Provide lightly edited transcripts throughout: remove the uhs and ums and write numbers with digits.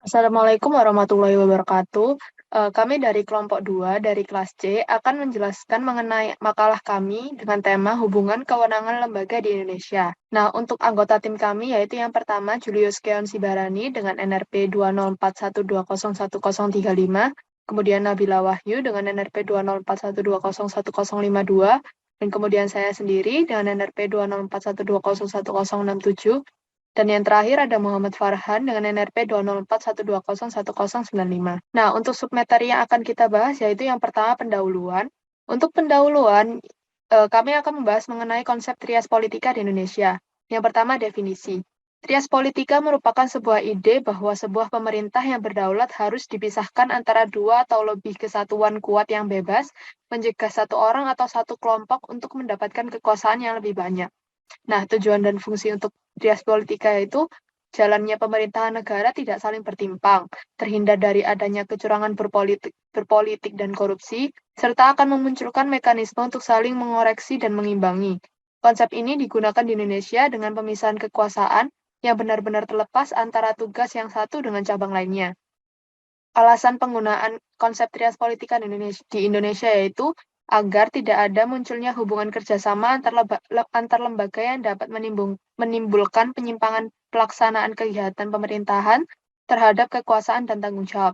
Assalamualaikum warahmatullahi wabarakatuh. Kami dari kelompok 2 dari kelas C akan menjelaskan mengenai makalah kami dengan tema hubungan kewenangan lembaga di Indonesia. Nah, untuk anggota tim kami yaitu yang pertama Julius Keon Sibarani dengan NRP 20412011035, kemudian Nabila Wahyu dengan NRP 20412011052, dan kemudian saya sendiri dengan NRP 20412011067. Dan yang terakhir ada Muhammad Farhan dengan NRP 20412011095. Nah, untuk submateri yang akan kita bahas yaitu yang pertama pendahuluan. Untuk pendahuluan, kami akan membahas mengenai konsep trias politika di Indonesia. Yang pertama, definisi. Trias politika merupakan sebuah ide bahwa sebuah pemerintah yang berdaulat harus dipisahkan antara dua atau lebih kesatuan kuat yang bebas, mencegah satu orang atau satu kelompok untuk mendapatkan kekuasaan yang lebih banyak. Nah, tujuan dan fungsi untuk trias politika yaitu jalannya pemerintahan negara tidak saling bertimpang, terhindar dari adanya kecurangan berpolitik dan korupsi, serta akan memunculkan mekanisme untuk saling mengoreksi dan mengimbangi. Konsep ini digunakan di Indonesia dengan pemisahan kekuasaan yang benar-benar terlepas antara tugas yang satu dengan cabang lainnya. Alasan penggunaan konsep trias politika di Indonesia yaitu agar tidak ada munculnya hubungan kerjasama antar lembaga yang dapat menimbulkan penyimpangan pelaksanaan kegiatan pemerintahan terhadap kekuasaan dan tanggung jawab.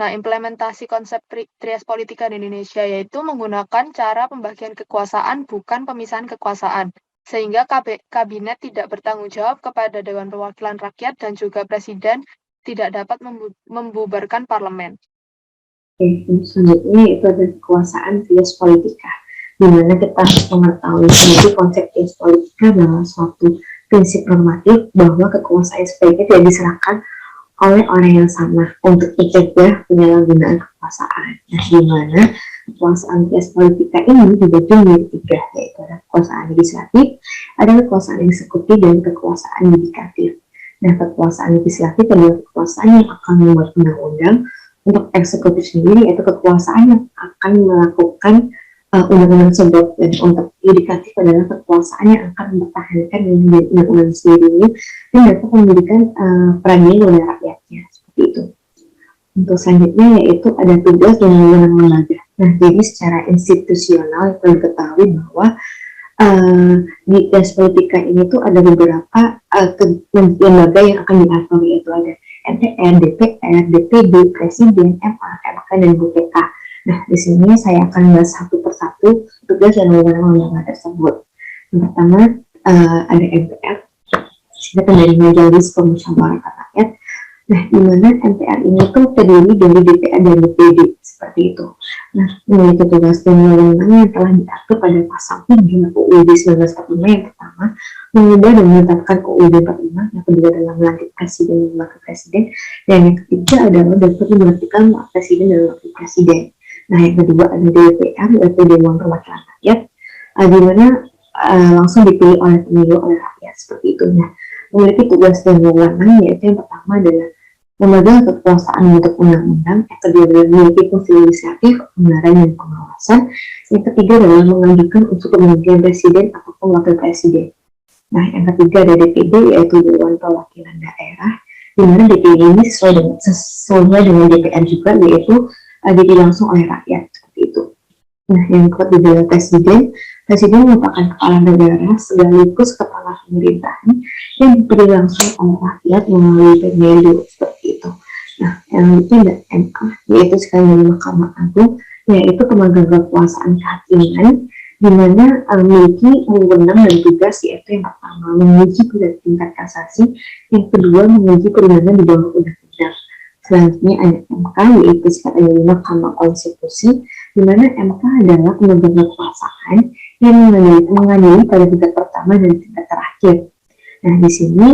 Nah, implementasi konsep trias politika di Indonesia yaitu menggunakan cara pembagian kekuasaan bukan pemisahan kekuasaan, sehingga kabinet tidak bertanggung jawab kepada Dewan Perwakilan Rakyat dan juga Presiden tidak dapat membubarkan parlemen. Oke, selanjutnya itu ada kekuasaan trias politika, di mana kita harus mengetahui bahwa konsep trias politika adalah suatu prinsip normatif bahwa kekuasaan sebaiknya tidak diserahkan oleh orang yang sama untuk mencegah penyalahgunaan kekuasaan. Nah, di mana kekuasaan trias politika ini dibagi menjadi tiga, yaitu ada kekuasaan legislatif, ada kekuasaan eksekutif, dan kekuasaan yudikatif. Nah, kekuasaan legislatif adalah kekuasaan yang akan membuat undang-undang. Untuk eksekutif sendiri yaitu kekuasaan yang akan melakukan undang-undang tersebut, dan untuk yudikatif adalah kekuasaan yang akan mempertahankan undang-undang sendiri ini dan dapat memberikan peradilan kepada rakyatnya, seperti itu. Untuk selanjutnya yaitu ada tugas dan wewenang lembaga. Nah, jadi secara institusional perlu diketahui bahwa di trias politika ini tuh ada beberapa lembaga yang akan diatur, yaitu ada MPR, DPR, DPD, Presiden, MA, MK, dan BPK. Nah, di sini saya akan bahas satu persatu tugas dan wewenang lembaga tersebut. Yang pertama ada MPR, kita dari Majelis Permusyawaratan Rakyat. Nah, di mana MPR ini tuh terdiri dari DPR dan DPD, seperti itu. Nah, memiliki tugas dan wewenang yang telah diatur pada pasal 3 UUD 1945 yang pertama, mengubah dan menetapkan UUD 45, yang kedua adalah melantik presiden dan wakil presiden, dan yang ketiga adalah dapat memberhentikan presiden dan wakil presiden. Nah, yang kedua ada DPR, yaitu Dewan Perwakilan Rakyat, di mana langsung dipilih oleh rakyat, seperti itu. Nah, memiliki tugas dan wewenang yaitu yang pertama adalah memegang kekuasaan untuk undang-undang, yang kedua adalah memiliki fungsi legislatif, pembenaran dan pengawasan, yang ketiga adalah mengajukan unsur pemilihan presiden ataupun wakil presiden. Nah, yang ketiga ada DPD yaitu Dewan Perwakilan Daerah, di mana DPD ini sesuai dengan DPR juga, yaitu dipilih langsung oleh rakyat, seperti itu. Nah, yang keempat adalah presiden. Presiden merupakan kepala negara sekaligus kepala pemerintahan yang dipilih langsung oleh rakyat melalui pemilu, seperti itu. Nah, yang itu ada MA, yaitu sekali dari Mahkamah Agung, yaitu pemegang kekuasaan kehakiman, di mana memiliki wewenang dan tugas yaitu yang pertama menguji pada tingkat kasasi, yang kedua menguji perundangan di bawah undang-undang. Selanjutnya ada MK, yaitu sekali dari Mahkamah Konstitusi, di mana MK adalah pemegang kekuasaan yang mengadili pada tingkat pertama dan tingkat terakhir. Nah, di sini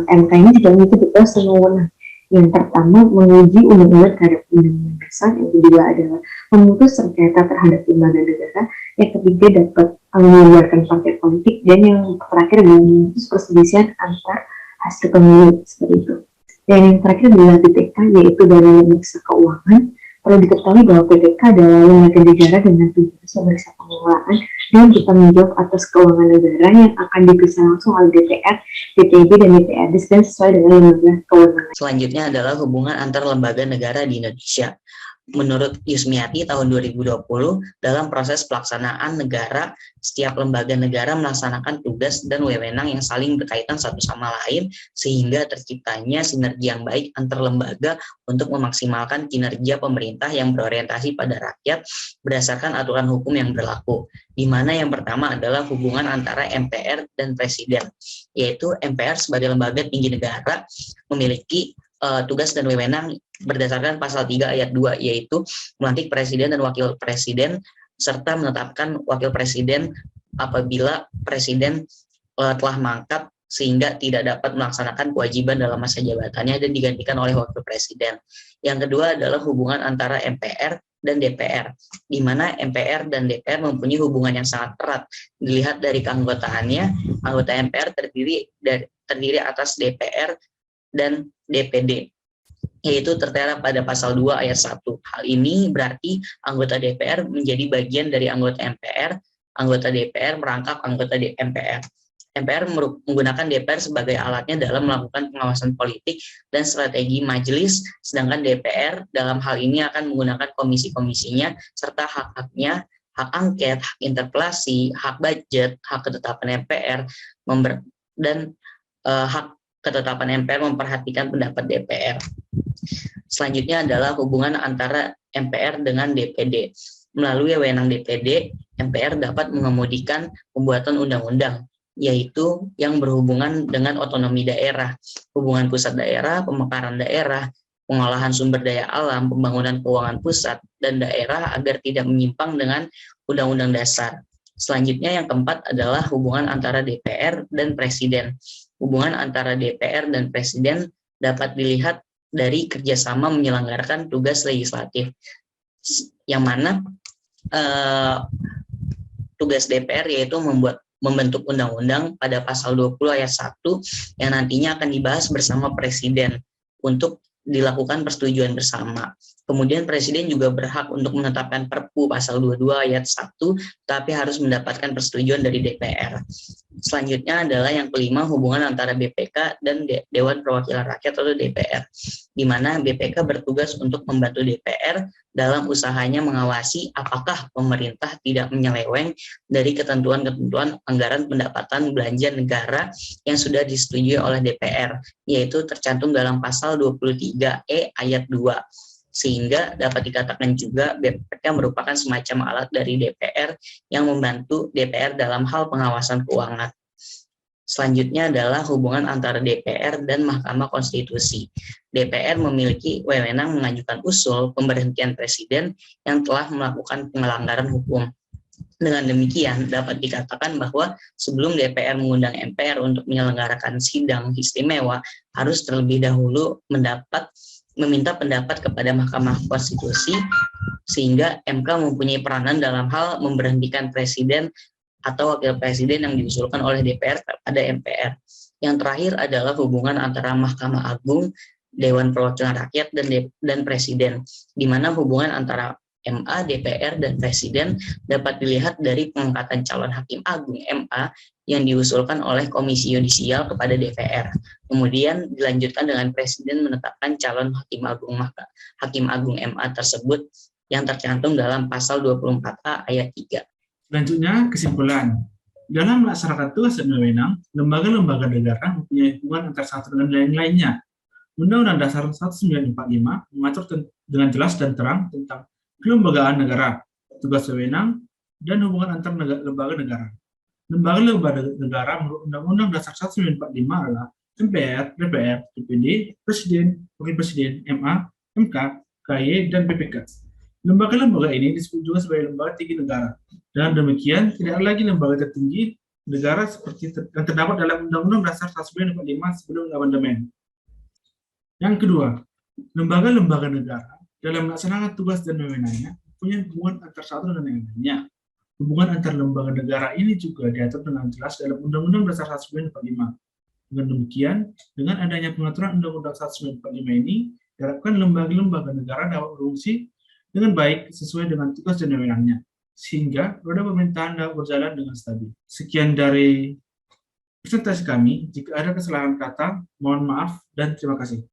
MK ini juga memiliki tugas dan wewenang. Yang pertama menguji undang-undang terhadap undang-undang dasar, yang kedua adalah memutus sengketa terhadap lembaga negara, yang ketiga dapat mengeluarkan partai politik, dan yang terakhir adalah memutus perselisihan antar hasil pemilu, seperti itu. Dan yang terakhir adalah BPK, yaitu Badan Pemeriksa Keuangan, Perlu diketahui bahwa PPK adalah lembaga negara dengan tugas memeriksa pengelolaan dan bertanggung jawab atas keuangan negara yang akan diperiksa langsung oleh DPR, DPD, dan DPRD dan sesuai dengan lembaga kewenangan. Selanjutnya adalah hubungan antar lembaga negara di Indonesia. Menurut Yusmiati tahun 2020, dalam proses pelaksanaan negara, setiap lembaga negara melaksanakan tugas dan wewenang yang saling berkaitan satu sama lain, sehingga terciptanya sinergi yang baik antar lembaga untuk memaksimalkan kinerja pemerintah yang berorientasi pada rakyat berdasarkan aturan hukum yang berlaku. Di mana yang pertama adalah hubungan antara MPR dan Presiden, yaitu MPR sebagai lembaga tinggi negara memiliki tugas dan wewenang berdasarkan pasal 3 ayat 2, yaitu melantik presiden dan wakil presiden serta menetapkan wakil presiden apabila presiden telah mangkat sehingga tidak dapat melaksanakan kewajiban dalam masa jabatannya dan digantikan oleh wakil presiden. Yang kedua adalah hubungan antara MPR dan DPR, di mana MPR dan DPR mempunyai hubungan yang sangat erat. Dilihat dari keanggotaannya, anggota MPR terdiri atas DPR dan DPD, yaitu tertera pada pasal 2 ayat 1. Hal ini berarti anggota DPR menjadi bagian dari anggota MPR, anggota DPR merangkap anggota MPR. MPR menggunakan DPR sebagai alatnya dalam melakukan pengawasan politik dan strategi majelis, sedangkan DPR dalam hal ini akan menggunakan komisi-komisinya serta hak-haknya, hak angket, hak interpelasi, hak budget, hak ketetapan MPR, dan hak ketetapan MPR memperhatikan pendapat DPR. Selanjutnya adalah hubungan antara MPR dengan DPD. Melalui wewenang DPD, MPR dapat mengemudikan pembuatan undang-undang, yaitu yang berhubungan dengan otonomi daerah, hubungan pusat daerah, pemekaran daerah, pengolahan sumber daya alam, pembangunan keuangan pusat dan daerah agar tidak menyimpang dengan Undang-Undang Dasar. Selanjutnya yang keempat adalah hubungan antara DPR dan Presiden. Hubungan antara DPR dan Presiden dapat dilihat dari kerjasama menyelenggarakan tugas legislatif, yang mana tugas DPR yaitu membentuk undang-undang pada pasal 20 ayat 1 yang nantinya akan dibahas bersama Presiden untuk dilakukan persetujuan bersama. Kemudian Presiden juga berhak untuk menetapkan Perpu pasal 22 ayat 1, tapi harus mendapatkan persetujuan dari DPR. Selanjutnya adalah yang kelima, hubungan antara BPK dan Dewan Perwakilan Rakyat atau DPR, di mana BPK bertugas untuk membantu DPR dalam usahanya mengawasi apakah pemerintah tidak menyeleweng dari ketentuan-ketentuan anggaran pendapatan belanja negara yang sudah disetujui oleh DPR, yaitu tercantum dalam pasal 23E ayat 2. Sehingga dapat dikatakan juga BPK merupakan semacam alat dari DPR yang membantu DPR dalam hal pengawasan keuangan. Selanjutnya adalah hubungan antara DPR dan Mahkamah Konstitusi. DPR memiliki wewenang mengajukan usul pemberhentian presiden yang telah melakukan pelanggaran hukum. Dengan demikian, dapat dikatakan bahwa sebelum DPR mengundang MPR untuk menyelenggarakan sidang istimewa, harus terlebih dahulu meminta pendapat kepada Mahkamah Konstitusi, sehingga MK mempunyai peranan dalam hal memberhentikan presiden atau wakil presiden yang diusulkan oleh DPR pada MPR. Yang terakhir adalah hubungan antara Mahkamah Agung, Dewan Perwakilan Rakyat, dan Presiden, di mana hubungan antara MA, DPR, dan Presiden dapat dilihat dari pengangkatan calon Hakim Agung MA yang diusulkan oleh Komisi Yudisial kepada DPR. Kemudian dilanjutkan dengan Presiden menetapkan calon Hakim Agung MA tersebut yang tercantum dalam pasal 24A ayat 3. Selanjutnya, kesimpulan. Dalam melaksanakan tugas dan wewenang, lembaga-lembaga negara mempunyai hubungan antara satu dengan lain-lainnya. Undang-Undang Dasar 1945 mengatur dengan jelas dan terang tentang kelembagaan negara, tugas wewenang, dan hubungan antar lembaga negara. Lembaga-lembaga negara menurut Undang-Undang Dasar 1945 adalah MPR, DPR, DPD, Presiden, Wakil Presiden, MA, MK, KY, dan BPK. Lembaga-lembaga ini disebut juga sebagai lembaga tinggi negara. Dengan demikian, tidak ada lagi lembaga tertinggi negara seperti yang terdapat dalam Undang-Undang Dasar 1945 sebelum amandemen. Yang kedua, lembaga-lembaga negara dalam melaksanakan tugas dan wewenangnya punya hubungan antar satu dengan yang lainnya. Hubungan antar lembaga negara ini juga diatur dengan jelas dalam Undang-Undang Dasar 1945. Dengan demikian, dengan adanya pengaturan Undang-Undang 1945 ini, diharapkan lembaga-lembaga negara dapat berfungsi dengan baik sesuai dengan tugas dan wewenangnya, sehingga roda pemerintahan dapat berjalan dengan stabil. Sekian dari presentasi kami. Jika ada kesalahan kata, mohon maaf dan terima kasih.